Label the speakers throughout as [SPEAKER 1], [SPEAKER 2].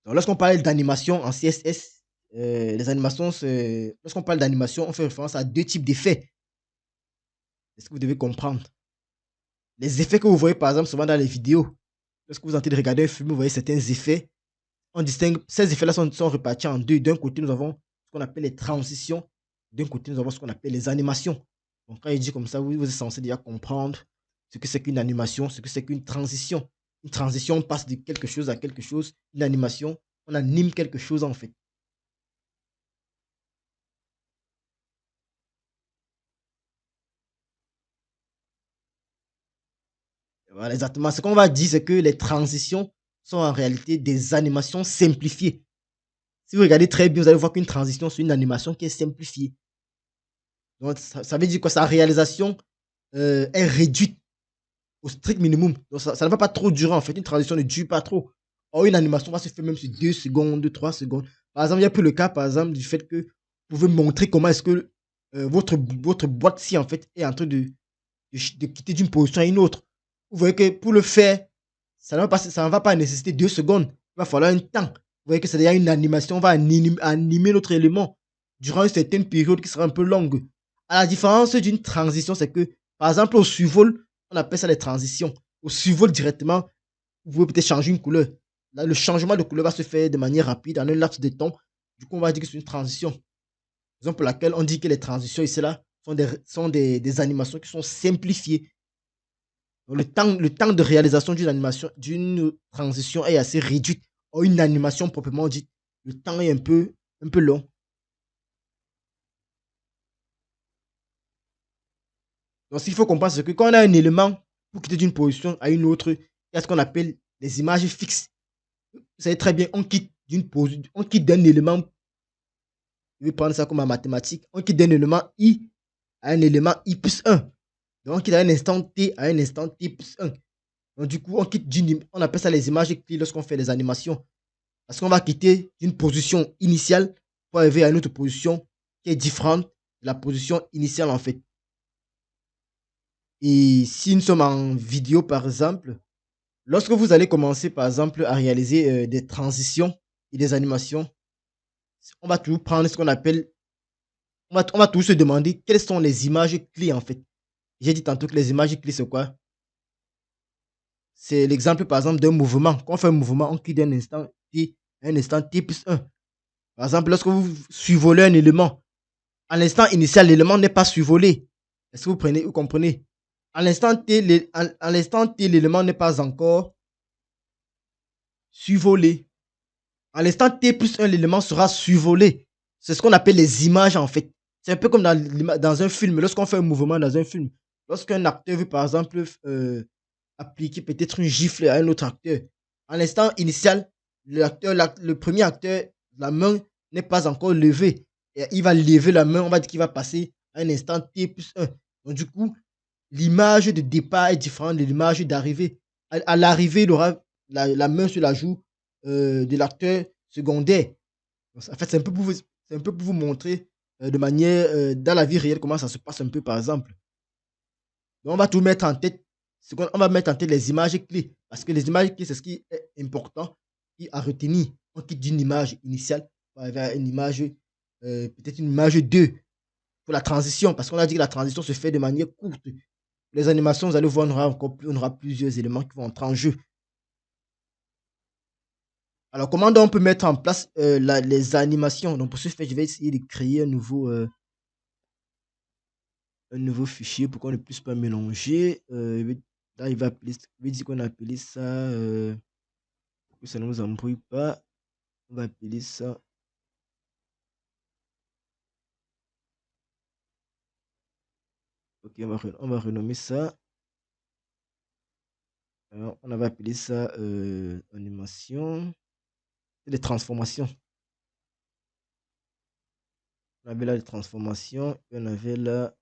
[SPEAKER 1] Donc, lorsqu'on parle d'animation en CSS, les animations, lorsqu'on parle d'animation, on fait référence à deux types d'effets. C'est ce que vous devez comprendre. Les effets que vous voyez, par exemple, souvent dans les vidéos, lorsque vous êtes en train de regarder un film, vous voyez certains effets. On distingue, ces effets-là sont répartis en deux. D'un côté, nous avons ce qu'on appelle les transitions. D'un côté, nous avons ce qu'on appelle les animations. Donc, quand il dit comme ça, vous êtes censé déjà comprendre ce que c'est qu'une animation, ce que c'est qu'une transition. Une transition, on passe de quelque chose à quelque chose. Une animation, on anime quelque chose en fait. Voilà, exactement. Ce qu'on va dire, c'est que les transitions sont en réalité des animations simplifiées. Si vous regardez très bien, vous allez voir qu'une transition, c'est une animation qui est simplifiée. Donc, ça veut dire que sa réalisation est réduite au strict minimum. Donc, ça ne va pas trop durer, en fait. Une transition ne dure pas trop. Or, une animation va se faire même sur 2 secondes, 3 secondes. Par exemple, il y a plus le cas, par exemple, du fait que vous pouvez montrer comment est-ce que votre boîte-ci, en fait, est en train de quitter d'une position à une autre. Vous voyez que pour le faire, ça ne va pas nécessiter 2 secondes. Il va falloir un temps. Vous voyez que c'est déjà une animation. On va animer notre élément durant une certaine période qui sera un peu longue. À la différence d'une transition, c'est que, par exemple, au survol, on appelle ça les transitions. Au survol directement, vous pouvez peut-être changer une couleur. Là, le changement de couleur va se faire de manière rapide, en un laps de temps. Du coup, on va dire que c'est une transition. Raison pour laquelle on dit que les transitions ici là sont des animations qui sont simplifiées. Donc, le temps de réalisation d'une animation, d'une transition est assez réduit. Or, une animation proprement dite, le temps est un peu long. Donc, ce qu'il faut comprendre, c'est que quand on a un élément pour quitter d'une position à une autre, il y a ce qu'on appelle les images fixes. Vous savez très bien, on quitte d'un élément, je vais prendre ça comme en mathématiques, on quitte d'un élément I à un élément I plus 1. Donc, on quitte à un instant T à un instant T plus 1. Donc, du coup, on appelle ça les images clés lorsqu'on fait les animations. Parce qu'on va quitter d'une position initiale pour arriver à une autre position qui est différente de la position initiale en fait. Et si nous sommes en vidéo par exemple, lorsque vous allez commencer par exemple à réaliser des transitions et des animations, on va toujours prendre ce qu'on appelle, on va toujours se demander quelles sont les images clés en fait. J'ai dit tantôt que les images clés c'est quoi? C'est l'exemple par exemple d'un mouvement. Quand on fait un mouvement, on quitte d'un instant T à un instant T plus 1. Par exemple, lorsque vous survolez un élément, à l'instant initial, l'élément n'est pas survolé. Est-ce que vous comprenez? À l'instant T, l'élément n'est pas encore survolé. À l'instant T plus 1, l'élément sera survolé. C'est ce qu'on appelle les images en fait. C'est un peu comme dans un film. Lorsqu'on fait un mouvement dans un film, lorsqu'un acteur veut par exemple appliquer peut-être une gifle à un autre acteur, à l'instant initial, le premier acteur, la main n'est pas encore levée. Et il va lever la main, on va dire qu'il va passer à un instant T plus 1. Donc du coup, l'image de départ est différente de l'image d'arrivée. À l'arrivée, il aura la main sur la joue de l'acteur secondaire. En fait, c'est un peu pour vous montrer de manière dans la vie réelle comment ça se passe un peu, par exemple. Donc, on va tout mettre en tête. On va mettre en tête les images clés. Parce que les images clés, c'est ce qui est important à retenir. On quitte d'une image initiale pour arriver à une image, peut-être une image 2 pour la transition. Parce qu'on a dit que la transition se fait de manière courte. Les animations, vous allez voir, on aura plusieurs éléments qui vont entrer en jeu. Alors, comment donc on peut mettre en place les animations? Donc, pour ce faire, je vais essayer de créer un nouveau fichier pour qu'on ne puisse pas mélanger. Là, il va dire qu'on a appelé ça, pour que ça ne nous embrouille pas. On va appeler ça. Ok, on va renommer ça. Alors, on avait appelé ça animation. C'est des transformations. On avait là les transformations. Et on avait là.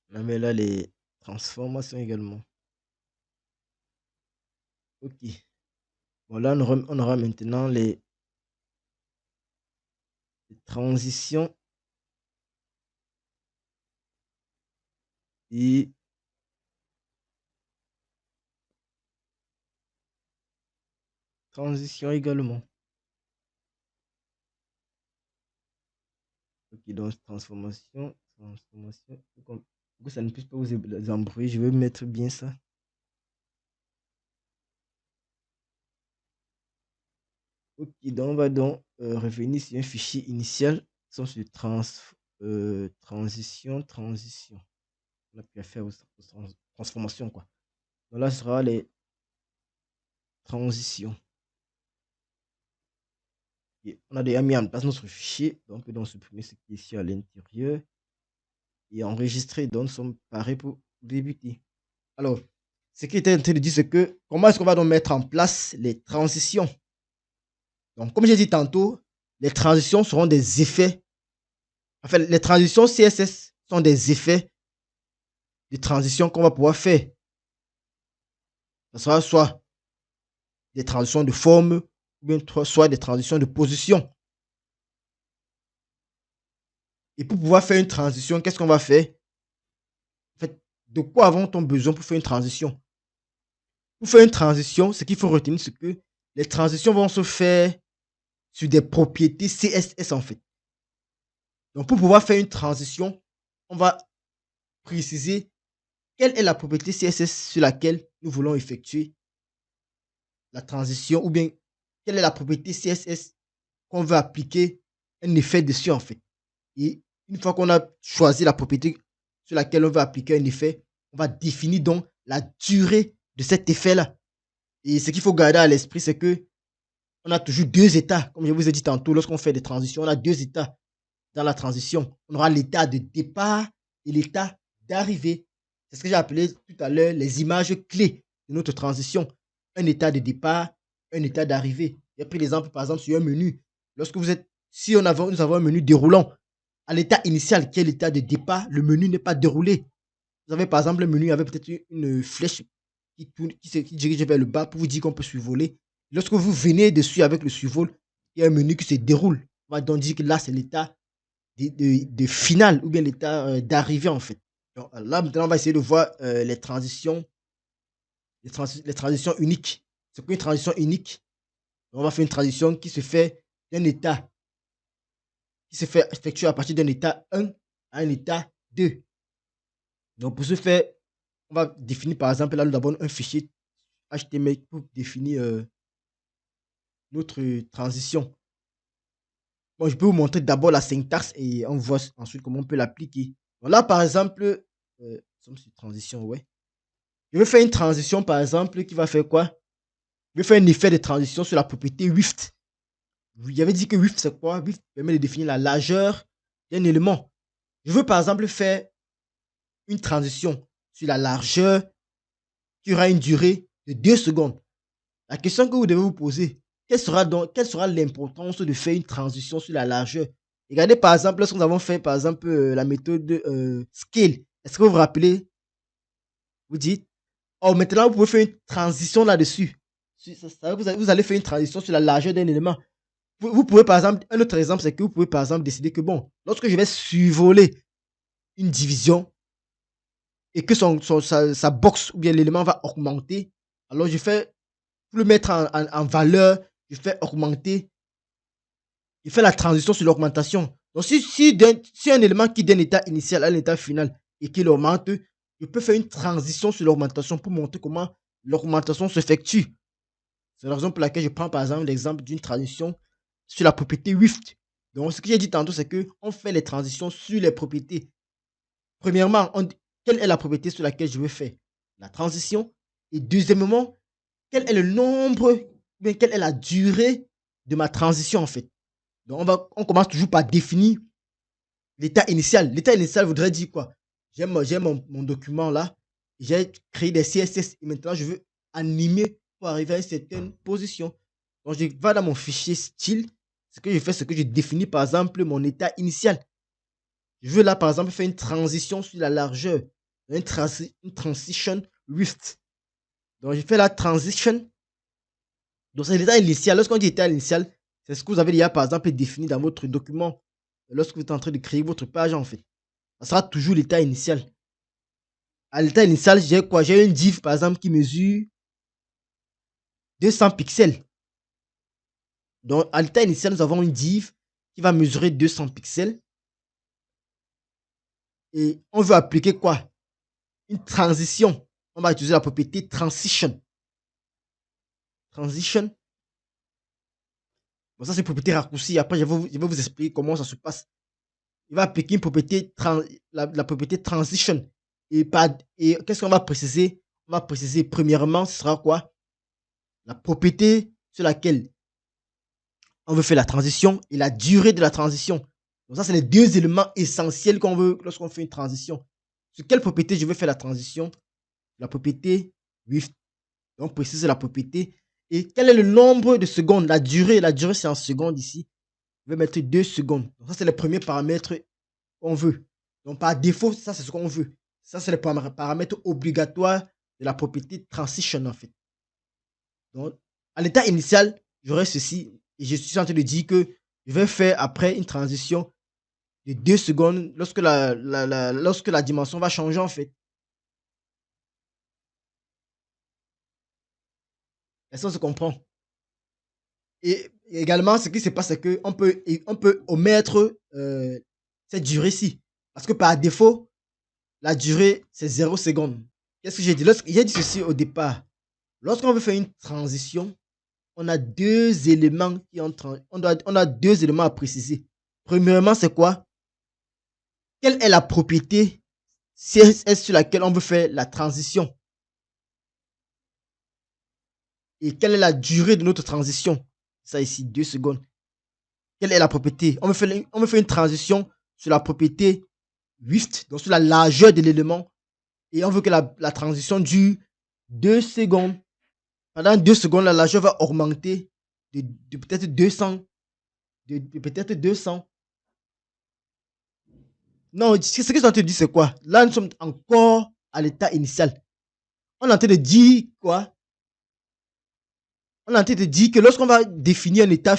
[SPEAKER 1] On avait là les transformations également. Ok. Bon, là, on aura maintenant les transitions et transition également. Ok, donc transformation. Pour que ça ne puisse pas vous embrouiller, je vais mettre bien ça. Ok, donc on va donc revenir sur un fichier initial. Sont sur transition. On a pu faire aux transformations, quoi. Donc là, ce sera les transitions. Et on a déjà mis en place notre fichier. Donc on peut donc supprimer ce qui est ici à l'intérieur et enregistrer. Donc nous sommes parés pour débuter. Alors, ce qui était en train de dire, c'est que comment est-ce qu'on va donc mettre en place les transitions? Donc, comme j'ai dit tantôt, les transitions seront des effets. Enfin, les transitions CSS sont des effets de transition qu'on va pouvoir faire. Ce sera soit des transitions de forme, ou bien soit des transitions de position. Et pour pouvoir faire une transition, qu'est-ce qu'on va faire? En fait, de quoi avons-on besoin pour faire une transition? Pour faire une transition, ce qu'il faut retenir, c'est que les transitions vont se faire sur des propriétés CSS en fait. Donc, pour pouvoir faire une transition, on va préciser quelle est la propriété CSS sur laquelle nous voulons effectuer la transition, ou bien quelle est la propriété CSS qu'on veut appliquer un effet dessus en fait. Et une fois qu'on a choisi la propriété sur laquelle on veut appliquer un effet, on va définir donc la durée de cet effet-là. Et ce qu'il faut garder à l'esprit, c'est que on a toujours deux états. Comme je vous ai dit tantôt, lorsqu'on fait des transitions, on a deux états dans la transition. On aura l'état de départ et l'état d'arrivée. C'est ce que j'ai appelé tout à l'heure les images clés de notre transition. Un état de départ, un état d'arrivée. J'ai pris l'exemple, par exemple, sur un menu. Lorsque vous êtes, si nous avons un menu déroulant, à l'état initial, qui est l'état de départ, le menu n'est pas déroulé. Vous avez, par exemple, le menu avec peut-être une flèche qui dirige vers le bas pour vous dire qu'on peut survoler. Lorsque vous venez dessus avec le survol, il y a un menu qui se déroule. On va donc dire que là, c'est l'état de finale ou bien l'état d'arrivée en fait. Donc, là, maintenant, on va essayer de voir les transitions, les transitions uniques. C'est quoi une transition unique? On va faire une transition qui se fait d'un état, qui se fait effectuer à partir d'un état 1 à un état 2. Donc, pour ce faire, on va définir par exemple, là, nous avons un fichier HTML pour définir notre transition. Bon, je peux vous montrer d'abord la syntaxe et on voit ensuite comment on peut l'appliquer. Donc là, par exemple, sommes sur transition, ouais. Je vais faire une transition, par exemple, qui va faire quoi? Je vais faire un effet de transition sur la propriété width. J'avais dit que width, c'est quoi? Width permet de définir la largeur d'un élément. Je veux, par exemple, faire une transition sur la largeur qui aura une durée de 2 secondes. La question que vous devez vous poser, quelle sera l'importance de faire une transition sur la largeur? Regardez par exemple, lorsque nous avons fait par exemple la méthode scale. Est-ce que vous vous rappelez? Vous dites, oh maintenant vous pouvez faire une transition là-dessus. Vous allez faire une transition sur la largeur d'un élément. Vous pouvez par exemple, un autre exemple, c'est que vous pouvez par exemple décider que bon, lorsque je vais survoler une division et que sa box ou bien l'élément va augmenter, alors je fais, pour le mettre en valeur, je fais augmenter, je fais la transition sur l'augmentation. Donc si un élément qui d'un état initial à l'état final et qu'il augmente, je peux faire une transition sur l'augmentation pour montrer comment l'augmentation s'effectue. C'est la raison pour laquelle je prends par exemple l'exemple d'une transition sur la propriété width. Donc ce que j'ai dit tantôt, c'est qu'on fait les transitions sur les propriétés. Premièrement, quelle est la propriété sur laquelle je veux faire la transition? Et deuxièmement, quel est le nombre, bien quelle est la durée de ma transition en fait. Donc on commence toujours par définir l'état initial. L'état initial voudrait dire quoi? J'ai mon document là, j'ai créé des CSS et maintenant je veux animer pour arriver à une certaine position. Donc je vais dans mon fichier style, ce que je fais, c'est que je définis par exemple mon état initial. Je veux là par exemple faire une transition sur la largeur, une transition width. Donc je fais la transition. Donc c'est l'état initial. Lorsqu'on dit état initial, c'est ce que vous avez déjà par exemple défini dans votre document lorsque vous êtes en train de créer votre page en fait. Ça sera toujours l'état initial. À l'état initial, j'ai quoi? J'ai une div par exemple qui mesure 200 pixels. Donc, à l'état initial, nous avons une div qui va mesurer 200 pixels. Et on veut appliquer quoi? Une transition. On va utiliser la propriété transition. Transition. Bon, ça, c'est une propriété raccourcie. Après, je vais vous expliquer comment ça se passe. Il va appliquer une propriété, la propriété transition. Et qu'est-ce qu'on va préciser? On va préciser, premièrement, ce sera quoi? La propriété sur laquelle on veut faire la transition et la durée de la transition. Donc ça, c'est les deux éléments essentiels qu'on veut lorsqu'on fait une transition. Sur quelle propriété je veux faire la transition? La propriété with. Donc, précise la propriété. Et quel est le nombre de secondes? La durée c'est en secondes ici. Je vais mettre 2 secondes. Donc ça, c'est le premier paramètre qu'on veut. Donc, par défaut, ça, c'est ce qu'on veut. Ça, c'est le paramètre obligatoire de la propriété transition, en fait. Donc, à l'état initial, j'aurai ceci. Et je suis en train de dire que je vais faire après une transition de 2 secondes lorsque lorsque la dimension va changer, en fait. Est-ce qu'on se comprend? Et également, ce qui se passe, c'est qu'on peut omettre cette durée-ci. Parce que par défaut, la durée, c'est 0 secondes. Qu'est-ce que j'ai dit? J'ai dit ceci au départ. Lorsqu'on veut faire une transition, on a deux éléments qui entrent. On a deux éléments à préciser. Premièrement, c'est quoi? Quelle est la propriété CSS sur laquelle on veut faire la transition? Et quelle est la durée de notre transition? Ça ici, 2 secondes. Quelle est la propriété? On veut faire une transition sur la propriété width, donc sur la largeur de l'élément. Et on veut que la transition dure 2 secondes. Pendant 2 secondes, la largeur va augmenter de peut-être 200. De peut-être 200. Non, ce que je suis en train de dire, c'est quoi? Là, nous sommes encore à l'état initial. On est en train de dire quoi? On est en train de dire que lorsqu'on va définir un état,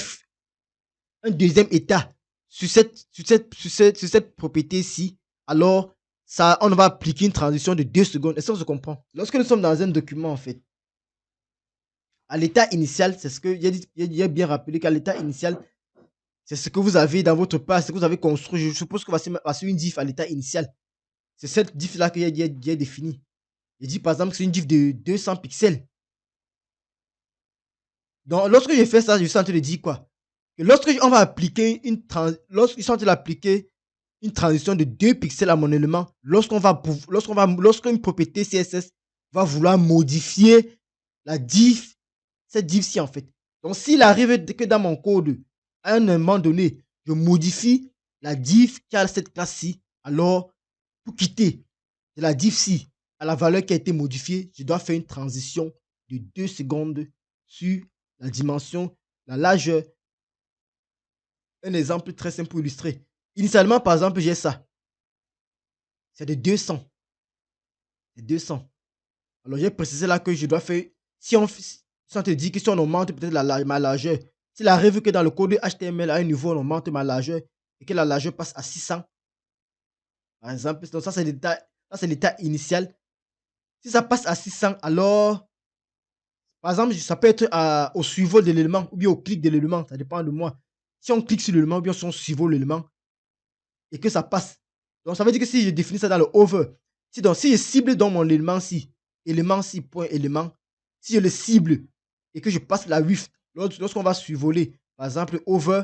[SPEAKER 1] un deuxième état sur cette propriété-ci, alors ça, on va appliquer une transition de 2 secondes. Est-ce qu'on se comprend? Lorsque nous sommes dans un document, en fait, à l'état initial, c'est ce que j'ai bien rappelé qu'à l'état initial, c'est ce que vous avez dans votre page, ce que vous avez construit. Je suppose que voici une diff à l'état initial. C'est cette diff-là que j'ai définie. J'ai dit par exemple que c'est une diff de 200 pixels. Donc, lorsque je fais ça, je suis en train de dire quoi? Que lorsque on va appliquer lorsqu'ils sont en train d'appliquer une transition de 2 pixels à mon élément, lorsqu'une propriété CSS va vouloir modifier la diff, cette diff-ci en fait. Donc, s'il arrive que dans mon code, à un moment donné, je modifie la diff qui a cette classe-ci, alors, pour quitter de la diff-ci à la valeur qui a été modifiée, je dois faire une transition de 2 secondes sur la dimension, la largeur. Un exemple très simple pour illustrer. Initialement, par exemple, j'ai ça. C'est de 200. C'est 200. Alors, j'ai précisé là que je dois faire. Si on te dit que si on augmente peut-être ma largeur, s'il arrive que dans le code HTML, à un niveau, on augmente ma largeur et que la largeur passe à 600, par exemple, donc ça, c'est l'état initial. Si ça passe à 600, alors, par exemple, ça peut être au suivant de l'élément ou bien au clic de l'élément. Ça dépend de moi. Si on clique sur l'élément ou bien si on suivant l'élément et que ça passe. Donc, ça veut dire que si je définis ça dans le over, si je cible dans mon élément-ci, point élément, si je le cible et que je passe la width, lorsqu'on va survoler, par exemple, over,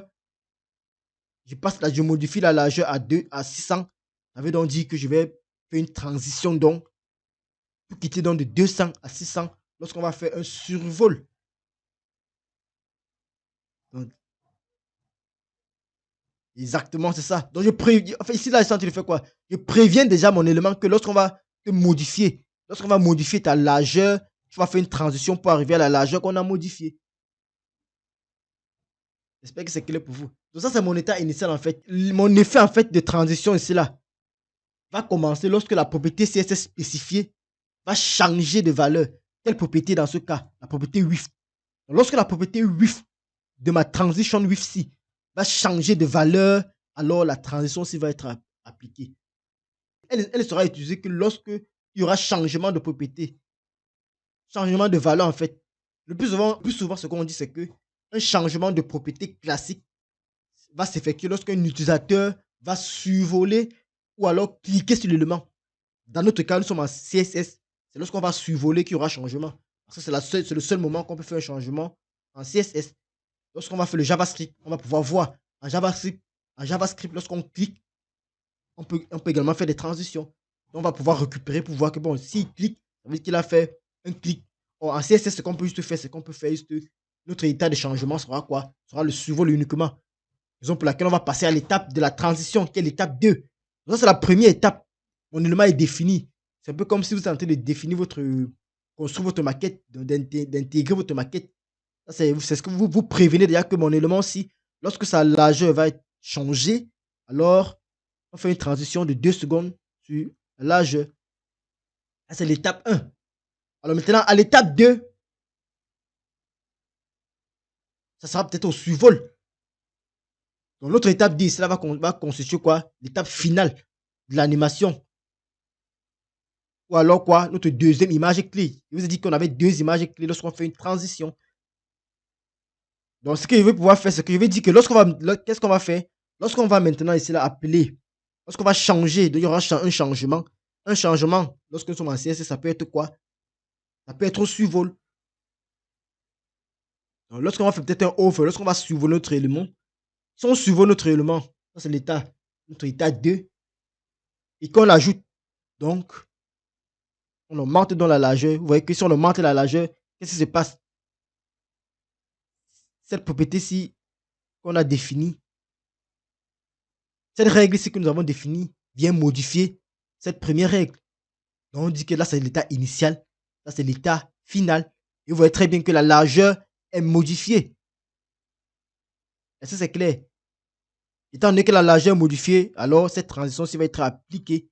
[SPEAKER 1] je modifie la largeur à 600. Ça veut donc dire que je vais faire une transition donc pour quitter donc de 200 à 600 lorsqu'on va faire un survol. Donc, exactement, c'est ça. Donc, ici, là, tu fais quoi? Je préviens déjà mon élément que lorsqu'on va modifier ta largeur, tu vas faire une transition pour arriver à la largeur qu'on a modifiée. J'espère que c'est clair pour vous. Donc, ça, c'est mon état initial, en fait. Mon effet, en fait, de transition ici, là, va commencer lorsque la propriété CSS spécifiée va changer de valeur. Quelle propriété dans ce cas? La propriété width. Donc, lorsque la propriété width de ma transition width-ci va changer de valeur, alors la transition-ci va être appliquée. Elle sera utilisée que lorsque il y aura changement de propriété, changement de valeur en fait. Le plus souvent ce qu'on dit, c'est que un changement de propriété classique va s'effectuer lorsqu'un utilisateur va survoler ou alors cliquer sur l'élément. Dans notre cas, nous sommes en CSS. C'est lorsqu'on va survoler qu'il y aura changement. Parce que c'est le seul moment qu'on peut faire un changement en CSS. Lorsqu'on va faire le JavaScript, on va pouvoir voir en JavaScript, lorsqu'on clique, on peut également faire des transitions. Donc, on va pouvoir récupérer pour voir que, bon, s'il clique, ça veut dire qu'il a fait un clic. Or, en CSS, ce qu'on peut juste faire, c'est qu'on peut faire juste notre état de changement sera quoi? Sera le survol uniquement. Raison pour laquelle on va passer à l'étape de la transition, qui est l'étape 2. Donc, c'est la première étape. Mon élément est défini. C'est un peu comme si vous êtes en train de définir construire votre maquette, d'intégrer votre maquette. C'est ce que vous prévenez déjà que mon élément aussi, lorsque sa largeur va être changée, alors on fait une transition de 2 secondes sur la largeur. Ça, c'est l'étape 1. Alors maintenant, à l'étape 2, ça sera peut-être au survol. Donc l'autre étape 10, cela va constituer quoi? L'étape finale de l'animation. Ou alors quoi? Notre deuxième image clé. Je vous ai dit qu'on avait 2 images clés lorsqu'on fait une transition. Donc ce que je vais pouvoir faire, c'est que je vais dire que qu'est-ce qu'on va faire? Lorsqu'on va maintenant ici là appeler, lorsqu'on va changer, il y aura un changement. Un changement, lorsque nous sommes en CSS, ça peut être quoi? Ça peut être au survol. Donc, lorsqu'on va faire peut-être un over, lorsqu'on va survoler notre élément, si on survole notre élément, ça c'est notre état 2, et qu'on l'ajoute, donc on augmente dans la largeur. Vous voyez que si on augmente la largeur, qu'est-ce qui se passe? Cette propriété-ci qu'on a définie, cette règle ici que nous avons définie, vient modifier cette première règle. Donc on dit que là c'est l'état initial, là c'est l'état final. Et vous voyez très bien que la largeur est modifiée. Est-ce que c'est clair? Étant donné que la largeur est modifiée, alors cette transition-ci va être appliquée.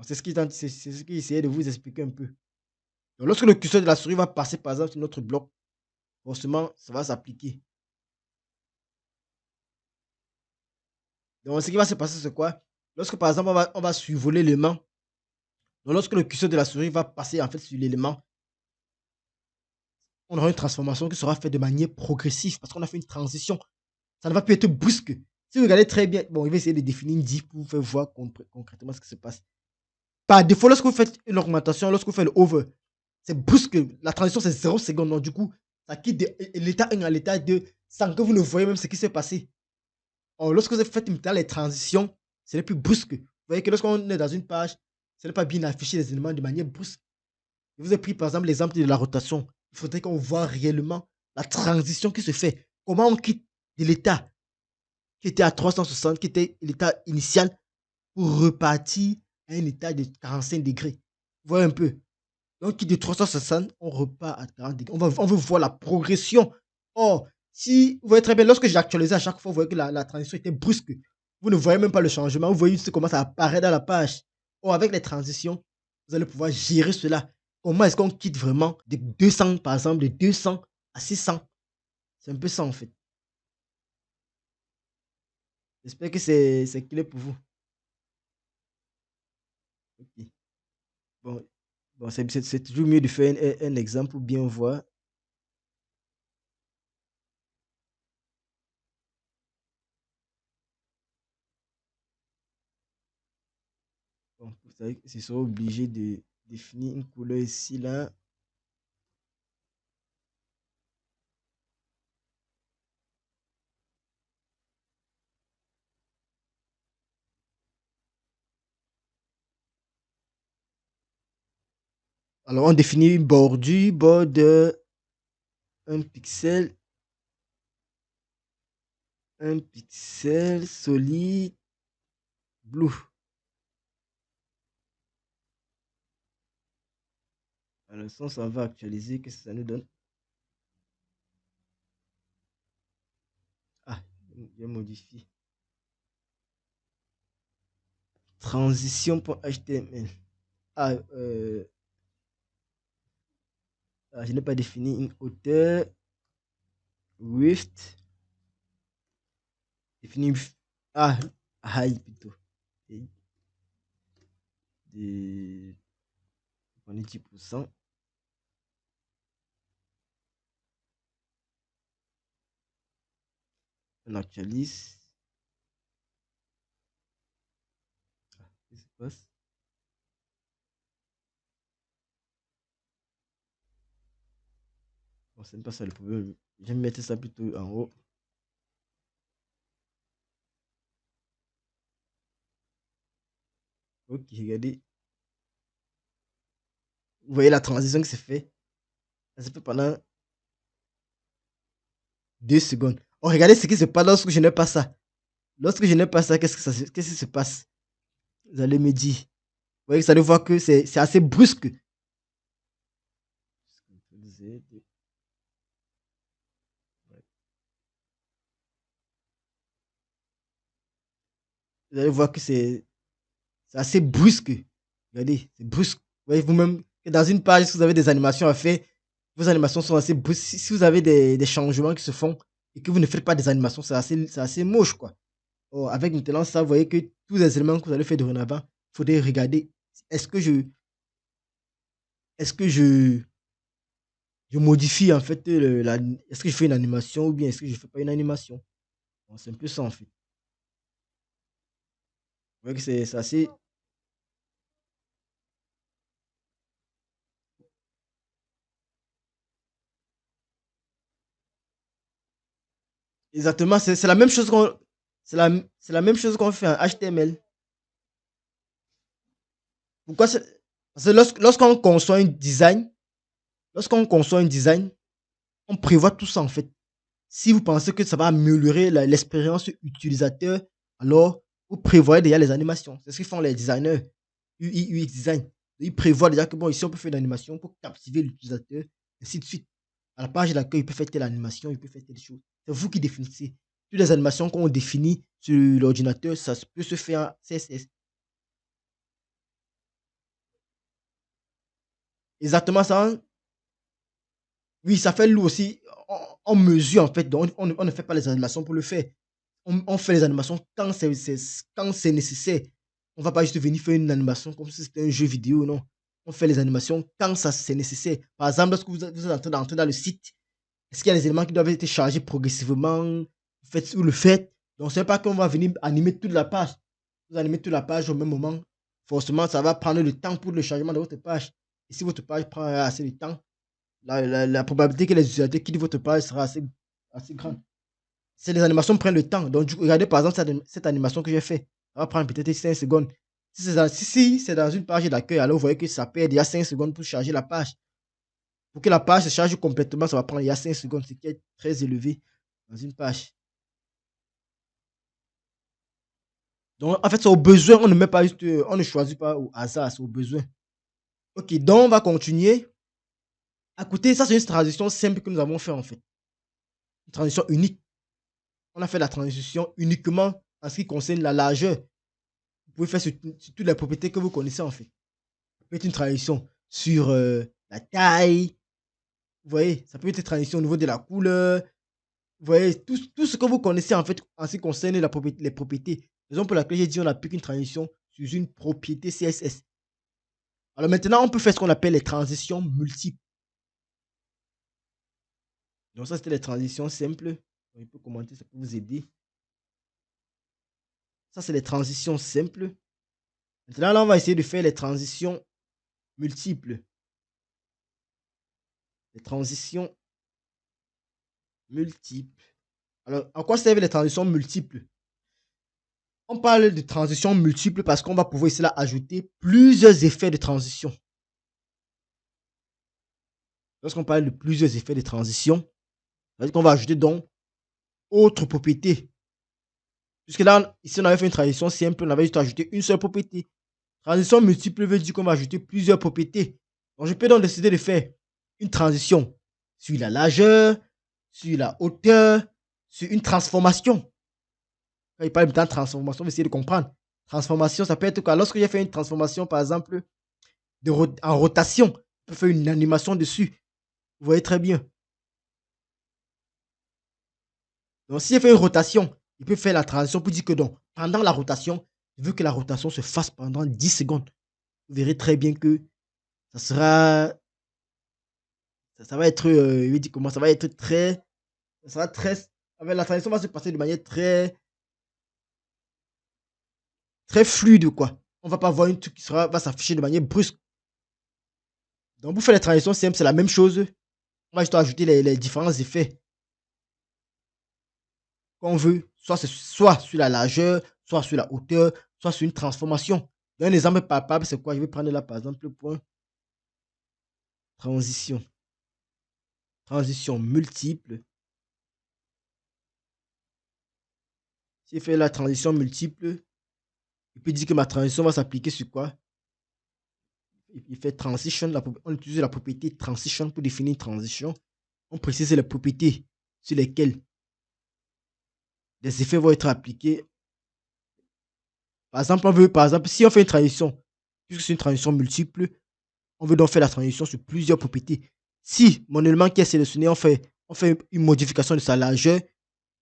[SPEAKER 1] C'est ce qu'il essayait de vous expliquer un peu. Donc, lorsque le curseur de la souris va passer par exemple sur notre bloc, forcément, ça va s'appliquer. Donc, ce qui va se passer, c'est quoi? Lorsque par exemple, on va survoler l'élément, donc lorsque le curseur de la souris va passer en fait sur l'élément, on aura une transformation qui sera faite de manière progressive parce qu'on a fait une transition. Ça ne va plus être brusque. Si vous regardez très bien, bon, il va essayer de définir une diff pour vous faire voir concrètement ce qui se passe. Par défaut, lorsque vous faites une augmentation, lorsque vous faites le over, c'est brusque. La transition, c'est 0 secondes. Donc, du coup, ça quitte de l'état 1 à l'état 2 sans que vous ne voyez même ce qui s'est passé. Or, lorsque vous faites maintenant les transitions, ce n'est plus brusque. Vous voyez que lorsqu'on est dans une page, ce n'est pas bien affiché les éléments de manière brusque. Je vous ai pris par exemple l'exemple de la rotation. Il faudrait qu'on voit réellement la transition qui se fait. Comment on quitte de l'état qui était à 360, qui était l'état initial, pour repartir à un état de 45 degrés. Vous voyez un peu. Donc, qui de 360, on repart à 40 degrés. On veut voir la progression. Or, si vous voyez très bien, lorsque j'ai actualisé à chaque fois, vous voyez que la transition était brusque. Vous ne voyez même pas le changement. Vous voyez juste comment ça apparaît dans la page. Or, avec les transitions, vous allez pouvoir gérer cela. Comment est-ce qu'on quitte vraiment de 200, par exemple, de 200 à 600? C'est un peu ça, en fait. J'espère que c'est clair pour vous. Ok. Bon, bon c'est toujours mieux de faire un exemple pour bien voir. Bon, vous savez que ce sera obligé de définir une couleur ici, là. Alors, on définit une bord de 1 pixel, 1 pixel solide blue. Alors, ça va actualiser, qu'est-ce que ça nous donne? Ah, je vais modifier. Transition.html. Ah, je n'ai pas défini une hauteur. Width. Définir. Ah, height plutôt. De, on est 10%. On actualise. Qu'est-ce qui se passe? Bon, c'est pas ça le problème. Je vais mettre ça plutôt en haut. Ok, regardez. Vous voyez la transition qui s'est fait? Elle s'est fait pendant 2 secondes. Oh, regardez ce qui se passe lorsque je n'ai pas ça. Lorsque je n'ai pas ça, qu'est-ce qui se passe? Vous allez me dire. Vous voyez que ça allez voir que c'est assez brusque. Vous allez voir que c'est assez brusque. Regardez, c'est brusque. Vous voyez vous-même que dans une page, si vous avez des animations à faire, vos animations sont assez brusques. Si vous avez des changements qui se font et que vous ne faites pas des animations, c'est assez moche, quoi. Oh, avec maintenant ça, vous voyez que tous les éléments que vous allez faire dorénavant, il faudrait regarder. Est-ce que je, est-ce que je modifie en fait est-ce que je fais une animation ou bien est-ce que je fais pas une animation? Bon, c'est un peu ça en fait. Vous voyez que c'est assez. Exactement, c'est la même chose qu'on c'est la même chose qu'on fait en HTML. Pourquoi parce que lorsqu'on conçoit un design, on prévoit tout ça en fait. Si vous pensez que ça va améliorer l'expérience utilisateur, alors vous prévoyez déjà les animations. C'est ce qu'ils font les designers UI, UX design. Ils prévoient déjà que bon, ici on peut faire une animation pour captiver l'utilisateur, ainsi de suite. À la page d'accueil, il peut faire telle animation, il peut faire telle chose. C'est vous qui définissez. Toutes les animations qu'on définit sur l'ordinateur, ça peut se faire en CSS. Exactement ça. Oui, ça fait lourd aussi. On mesure en fait. Donc, on ne fait pas les animations pour le faire. On fait les animations quand c'est nécessaire. On ne va pas juste venir faire une animation comme si c'était un jeu vidéo, non. On fait les animations quand ça c'est nécessaire. Par exemple, lorsque vous êtes en train d'entrer dans le site, est-ce qu'il y a des éléments qui doivent être chargés progressivement? Vous le faites. Donc, ce n'est pas qu'on va venir animer toute la page. Vous animez toute la page au même moment. Forcément, ça va prendre le temps pour le chargement de votre page. Et si votre page prend assez de temps, la probabilité que les utilisateurs quittent votre page sera assez grande. C'est les animations prennent le temps. Donc, regardez par exemple cette animation que j'ai fait. Ça va prendre peut-être 5 secondes. Si c'est dans une page d'accueil, alors vous voyez que ça perd déjà 5 secondes pour charger la page. Pour que la page se charge complètement, ça va prendre il y a 5 secondes, ce qui est très élevé dans une page. Donc, en fait, c'est au besoin. On ne met pas juste, on ne choisit pas au hasard, c'est au besoin. Ok, donc on va continuer. À côté, ça, c'est une transition simple que nous avons fait en fait. Une transition unique. On a fait la transition uniquement en ce qui concerne la largeur. Vous pouvez faire sur toutes les propriétés que vous connaissez en fait. Ça peut être une transition sur la taille. Vous voyez, ça peut être une transition au niveau de la couleur. Vous voyez, tout ce que vous connaissez en fait en ce qui concerne les propriétés. Raison pour laquelle j'ai dit on n'a plus qu'une transition sur une propriété CSS. Alors maintenant, on peut faire ce qu'on appelle les transitions multiples. Donc ça, c'était les transitions simples. On peut commenter, ça peut vous aider. Ça, c'est les transitions simples. Maintenant, là, on va essayer de faire les transitions multiples. Les transitions multiples. Alors, à quoi servent les transitions multiples? On parle de transitions multiples parce qu'on va pouvoir ici là ajouter plusieurs effets de transition. Lorsqu'on parle de plusieurs effets de transition, ça veut dire qu'on va ajouter donc autre propriété. Puisque là, ici, on avait fait une transition simple, on avait juste ajouté une seule propriété. Transition multiple veut dire qu'on va ajouter plusieurs propriétés. Donc, je peux donc décider de faire une transition sur la largeur, sur la hauteur, sur une transformation. Quand il parle de transformation, on va essayer de comprendre. Transformation, ça peut être quoi? Lorsque j'ai fait une transformation, par exemple, en rotation, je peux faire une animation dessus. Vous voyez très bien. Donc, si j'ai fait une rotation, il peut faire la transition pour dire que donc, pendant la rotation, je veux que la rotation se fasse pendant 10 secondes. Vous verrez très bien que ça sera. Ça va être. Je vais dire comment ça va être très. Ça sera très Avec la transition va se passer de manière très, très fluide, quoi. On va pas voir une truc qui va s'afficher de manière brusque. Donc, pour faire les transitions simples, c'est la même chose. On va juste ajouter les différents effets qu'on veut, soit sur la largeur, soit sur la hauteur, soit sur une transformation. Un exemple palpable, c'est quoi? Je vais prendre là, par exemple, le point transition. Transition multiple. Si je fais la transition multiple, je peux dire que ma transition va s'appliquer sur quoi? Il fait transition, on utilise la propriété transition pour définir une transition. On précise les propriétés sur lesquelles des effets vont être appliqués. Par exemple, si on fait une transition, puisque c'est une transition multiple, on veut donc faire la transition sur plusieurs propriétés. Si mon élément qui est sélectionné, on fait une modification de sa largeur,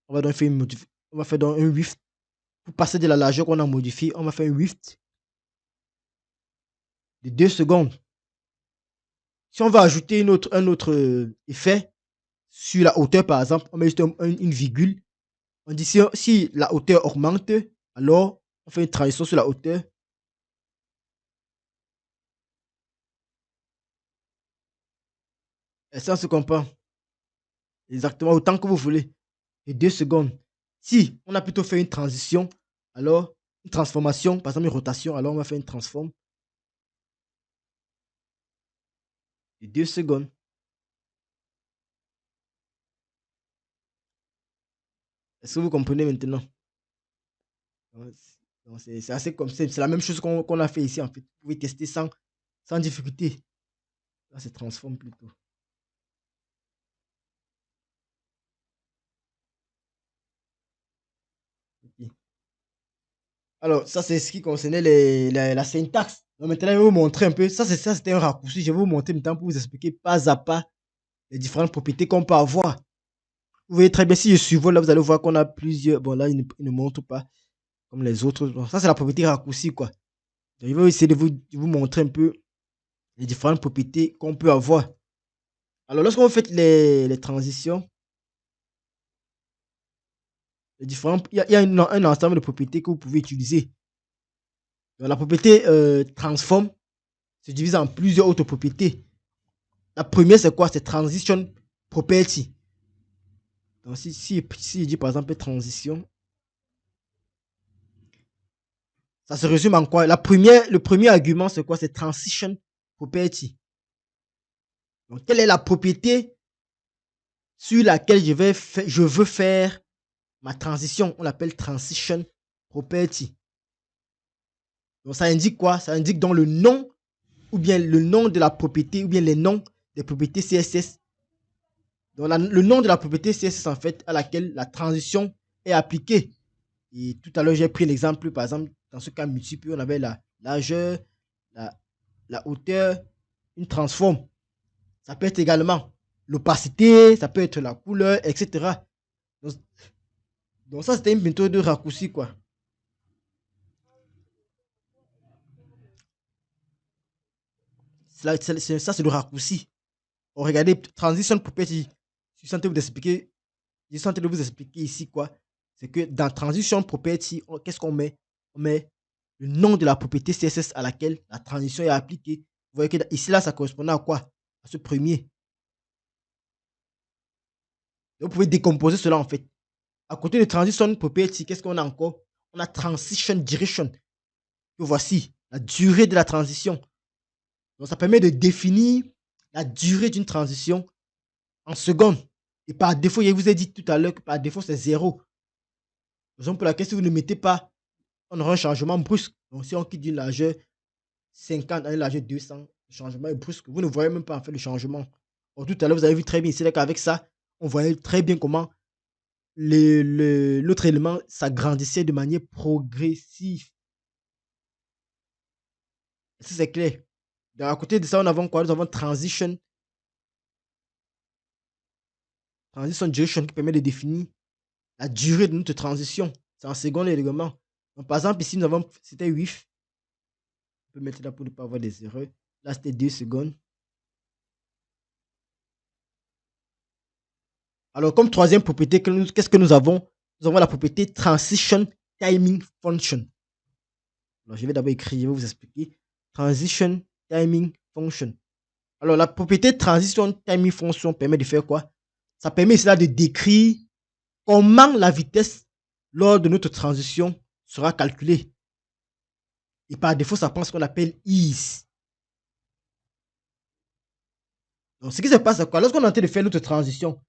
[SPEAKER 1] on va donc faire donc un width. Pour passer de la largeur qu'on a modifiée, on va faire un width de 2 secondes. Si on va ajouter un autre effet sur la hauteur, par exemple, on met juste une virgule. On dit si la hauteur augmente, alors on fait une transition sur la hauteur. Et ça, on se comprend exactement autant que vous voulez. Et 2 secondes. Si on a plutôt fait une transition, alors une transformation, par exemple une rotation, alors on va faire une transforme de 2 secondes. Est-ce que vous comprenez maintenant? C'est assez comme ça. C'est la même chose qu'on a fait ici, en fait. Vous pouvez tester sans difficulté. Là, c'est transforme plutôt. Ok. Alors, ça, c'est ce qui concernait la syntaxe. Donc, maintenant, je vais vous montrer un peu. Ça, c'était un raccourci. Je vais vous montrer maintenant pour vous expliquer pas à pas les différentes propriétés qu'on peut avoir. Vous voyez très bien, si je survole, là, vous allez voir qu'on a plusieurs. Bon, là, il ne montre pas comme les autres. Bon, ça, c'est la propriété raccourci, quoi. Donc, je vais essayer de vous montrer un peu les différentes propriétés qu'on peut avoir. Alors, lorsqu'on fait les transitions, il y a un ensemble de propriétés que vous pouvez utiliser. Donc, la propriété transform se divise en plusieurs autres propriétés. La première, c'est quoi? C'est transition property. Donc, si je dis par exemple transition, ça se résume en quoi? Le premier argument, c'est quoi? C'est transition property. Donc, quelle est la propriété sur laquelle je veux faire ma transition? On l'appelle transition property. Donc, ça indique quoi? Ça indique dans le nom, ou bien le nom de la propriété, ou bien les noms des propriétés CSS. Donc, le nom de la propriété CSS, en fait, à laquelle la transition est appliquée. Et tout à l'heure, j'ai pris l'exemple, par exemple, dans ce cas multiple, on avait la largeur, la, la hauteur, une transforme. Ça peut être également l'opacité, ça peut être la couleur, etc. Donc, ça, c'était une méthode de raccourci, quoi. Ça, c'est le raccourci. Oh, regardez, transition property. Je suis en train de vous expliquer, ici, quoi. C'est que dans transition property, qu'est-ce qu'on met? On met le nom de la propriété CSS à laquelle la transition est appliquée. Vous voyez que ici, là, ça correspond à quoi? À ce premier. Vous pouvez décomposer cela, en fait. À côté de transition property, qu'est-ce qu'on a encore? On a transition duration. Que voici la durée de la transition. Donc, ça permet de définir la durée d'une transition en secondes. Et par défaut, je vous ai dit tout à l'heure que par défaut, c'est 0. Raison pour laquelle, si vous ne mettez pas, on aura un changement brusque. Donc, si on quitte d'une largeur 50 à une largeur 200, le changement est brusque. Vous ne voyez même pas en fait le changement. Or, tout à l'heure, vous avez vu très bien ici qu'avec ça, on voyait très bien comment l'autre élément s'agrandissait de manière progressive. Ça, c'est clair. Donc, à côté de ça, on avons quoi? Nous avons transition duration qui permet de définir la durée de notre transition. C'est en secondes éléments. Donc, par exemple, ici, c'était 8. On peut mettre là pour ne pas avoir des erreurs. Là, c'était 2 secondes. Alors, comme troisième propriété, qu'est-ce que nous avons? Nous avons la propriété Transition Timing Function. Alors, je vais d'abord écrire, je vais vous expliquer. Transition Timing Function. Alors, la propriété Transition Timing Function permet de faire quoi? Ça permet cela de décrire comment la vitesse lors de notre transition sera calculée. Et par défaut, ça prend ce qu'on appelle ease. Donc, ce qui se passe, c'est quoi? Lorsqu'on est en train de faire notre transition,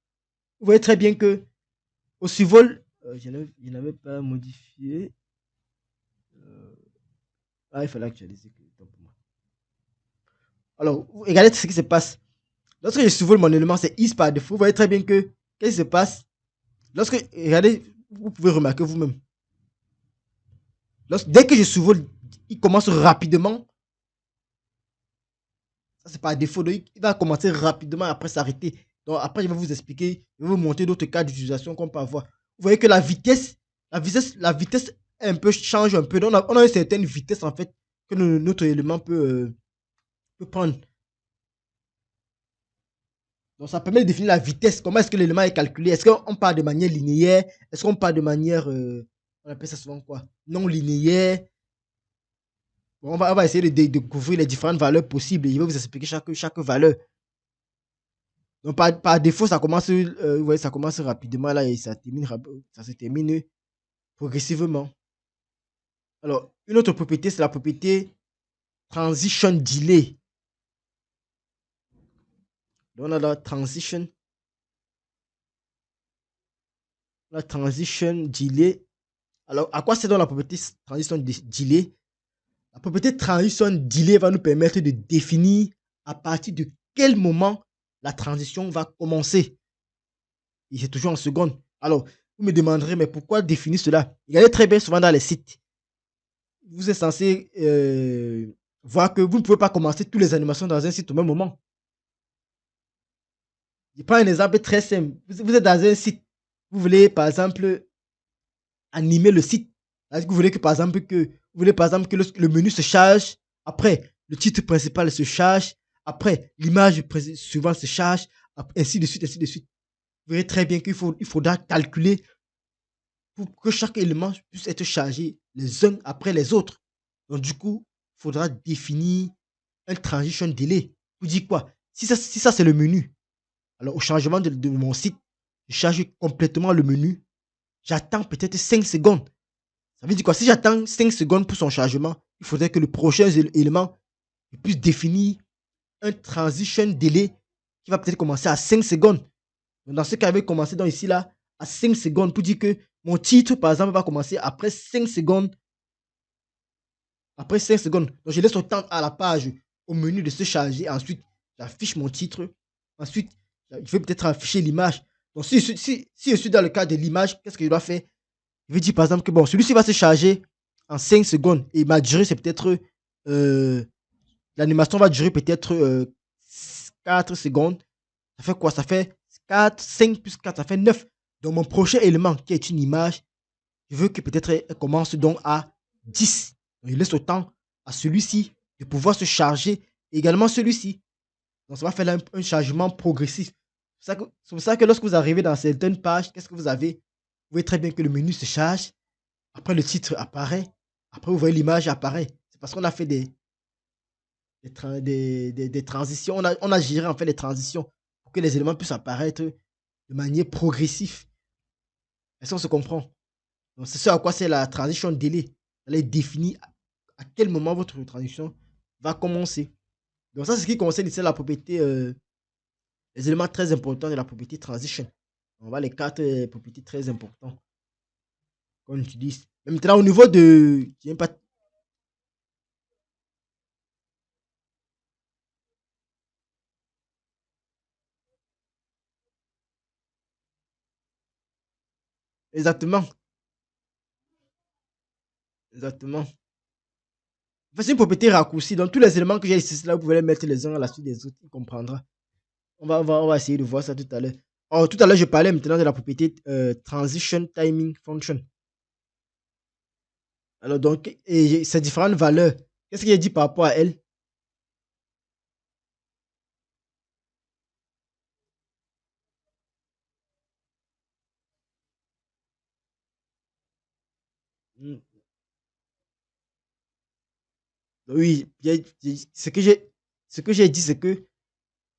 [SPEAKER 1] vous voyez très bien que au survol, je n'avais pas modifié. Il fallait actualiser. Alors, regardez ce qui se passe. Lorsque je survole mon élément, c'est is par défaut. Vous voyez très bien que qu'est-ce qui se passe? Regardez, vous pouvez remarquer vous-même. Dès que je survole, il commence rapidement. Ça, c'est par défaut. Donc, il va commencer rapidement après s'arrêter. Donc, après, je vais vous expliquer, je vais vous montrer d'autres cas d'utilisation qu'on peut avoir. Vous voyez que la vitesse un peu change un peu. Donc, on a une certaine vitesse, en fait, que notre élément peut prendre. Donc, ça permet de définir la vitesse. Comment est-ce que l'élément est calculé? Est-ce qu'on part de manière linéaire? Est-ce qu'on part de manière, on appelle ça souvent quoi? Non linéaire? Bon, on va essayer de découvrir les différentes valeurs possibles. Et je vais vous expliquer chaque valeur. Donc, par défaut, ça commence, vous voyez, ça commence rapidement là et ça se termine progressivement. Alors, une autre propriété, c'est la propriété Transition Delay. Donc, on a la Transition Delay. Alors, à quoi c'est donc la propriété Transition Delay? La propriété Transition Delay va nous permettre de définir à partir de quel moment la transition va commencer. Et c'est toujours en seconde. Alors, vous me demanderez, mais pourquoi définir cela? Regardez très bien souvent dans les sites. Vous êtes censé voir que vous ne pouvez pas commencer toutes les animations dans un site au même moment. Je prends un exemple très simple. Vous êtes dans un site. Vous voulez, par exemple, animer le site. Est-ce que vous voulez que, par exemple, que le menu se charge. Après, le titre principal se charge. Après, l'image suivante se charge. Ainsi de suite, ainsi de suite. Vous verrez très bien qu'il faudra calculer pour que chaque élément puisse être chargé les uns après les autres. Donc, du coup, il faudra définir un transition delay. Vous dites quoi? Si ça c'est le menu, alors au changement de mon site, je charge complètement le menu. J'attends peut-être 5 secondes. Ça veut dire quoi? Si j'attends 5 secondes pour son chargement, il faudrait que le prochain élément puisse définir un transition delay qui va peut-être commencer à 5 secondes. Donc, dans ce cas, je vais commencer donc ici là à 5 secondes pour dire que mon titre, par exemple, va commencer après 5 secondes. Après 5 secondes. Donc, je laisse le temps à la page, au menu de se charger. Ensuite, j'affiche mon titre. Ensuite, je vais peut-être afficher l'image. Donc, si je suis dans le cas de l'image, qu'est-ce que je dois faire? Je vais dire par exemple que bon, celui-ci va se charger en 5 secondes. Et ma durée, c'est peut-être. L'animation va durer peut-être 4 secondes. Ça fait quoi? Ça fait 4, 5 plus 4, ça fait 9. Donc, mon prochain élément, qui est une image, je veux que peut-être elle commence donc à 10. Donc, je laisse le temps à celui-ci de pouvoir se charger également celui-ci. Donc, ça va faire un chargement progressif. C'est pour ça que lorsque vous arrivez dans certaines pages, qu'est-ce que vous avez? Vous voyez très bien que le menu se charge. Après, le titre apparaît. Après, vous voyez l'image apparaît. C'est parce qu'on a fait des transitions. On a géré en fait les transitions pour que les éléments puissent apparaître de manière progressive. Est-ce qu'on se comprend? Donc, c'est ce à quoi c'est la transition delay. Elle est définie à quel moment votre transition va commencer. Donc, ça, c'est ce qui concerne ici la propriété, les éléments très importants de la propriété transition. On va les 4 propriétés très importantes qu'on utilise. Mais maintenant, au niveau de. Pas... Exactement. Exactement. C'est une propriété raccourcie. Donc, tous les éléments que j'ai ici, là, vous pouvez les mettre les uns à la suite des autres. Il comprendra. On va essayer de voir ça tout à l'heure. Alors, tout à l'heure, je parlais maintenant de la propriété Transition Timing Function. Alors, donc, et ces différentes valeurs, qu'est-ce qu'il a dit par rapport à elles? Mm. Oui, ce que j'ai dit, c'est que